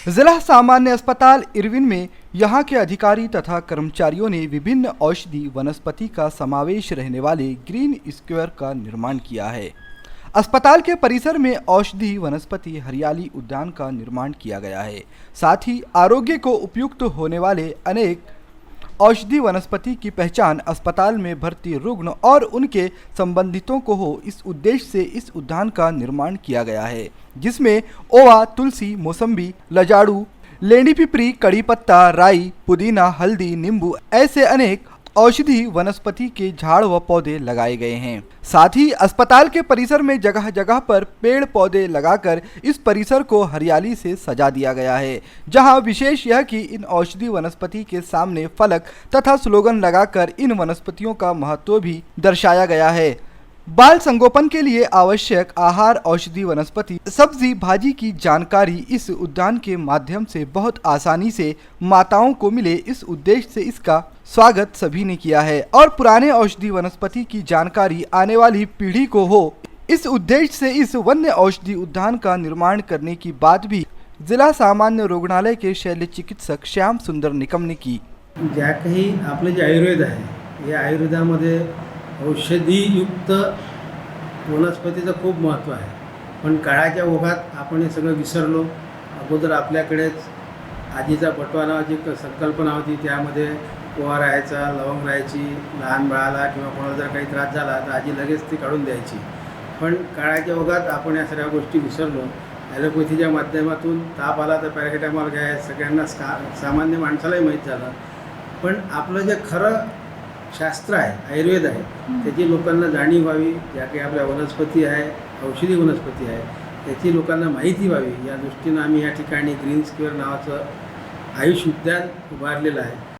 जिला सामान्य अस्पताल इरविन में यहाँ के अधिकारी तथा कर्मचारियों ने विभिन्न औषधि वनस्पति का समावेश रहने वाले ग्रीन स्क्वायर का निर्माण किया है। अस्पताल के परिसर में औषधि वनस्पति हरियाली उद्यान का निर्माण किया गया है। साथ ही आरोग्य को उपयुक्त होने वाले अनेक औषधि वनस्पति की पहचान अस्पताल में भर्ती रुग्ण और उनके संबंधितों को हो, इस उद्देश्य से इस उद्यान का निर्माण किया गया है, जिसमें ओवा, तुलसी, मौसम्बी, लजाड़ू, लेंडी पिपरी, कड़ी पत्ता, राई, पुदीना, हल्दी, नींबू ऐसे अनेक औषधि वनस्पति के झाड़ व पौधे लगाए गए हैं। साथ ही अस्पताल के परिसर में जगह जगह पर पेड़ पौधे लगाकर इस परिसर को हरियाली से सजा दिया गया है, जहां विशेष यह कि इन औषधि वनस्पति के सामने फलक तथा स्लोगन लगाकर इन वनस्पतियों का महत्व भी दर्शाया गया है। बाल संगोपन के लिए आवश्यक आहार, औषधि वनस्पति, सब्जी भाजी की जानकारी इस उद्यान के माध्यम से बहुत आसानी से माताओं को मिले, इस उद्देश्य से इसका स्वागत सभी ने किया है और पुराने औषधि वनस्पति की जानकारी आने वाली पीढ़ी को हो, इस उद्देश्य से इस वन्य औषधि उद्यान का निर्माण करने की बात भी जिला सामान्य रुग्णालय के शल्य चिकित्सक श्याम सुंदर निकम ने की। ज्या काही आपले जे आयुर्वेद आहे या आयुर्वेदामध्ये औषधीयुक्त वनस्पतीचं खूप महत्त्व आहे, पण काळाच्या ओघात आपण हे सगळं विसरलो। अगोदर आपल्याकडेच आजीचा बटवा नावाची संकल्पना होती, त्यामध्ये ओवा राहायचा, लवंग राहायची, लहान बाळाला किंवा कोणाला जर काही त्रास झाला तर आजी लगेच ती काढून द्यायची। पण काळाच्या ओघात आपण या सगळ्या गोष्टी विसरलो। ॲलोपॅथीच्या माध्यमातून ताप आला तर पॅरासिटामॉल घ्याय सगळ्यांना सामान्य माणसालाही माहीत झालं, पण आपलं जे खरं शास्त्र आहे, आयुर्वेद आहे, त्याची लोकांना जाणीव व्हावी। ज्या काही आपल्या वनस्पती आहे, औषधी वनस्पती आहे, त्याची लोकांना माहिती व्हावी या दृष्टीनं आम्ही या ठिकाणी ग्रीन स्क्वेअर नावाचं आयुष उद्यान उभारलेलं आहे।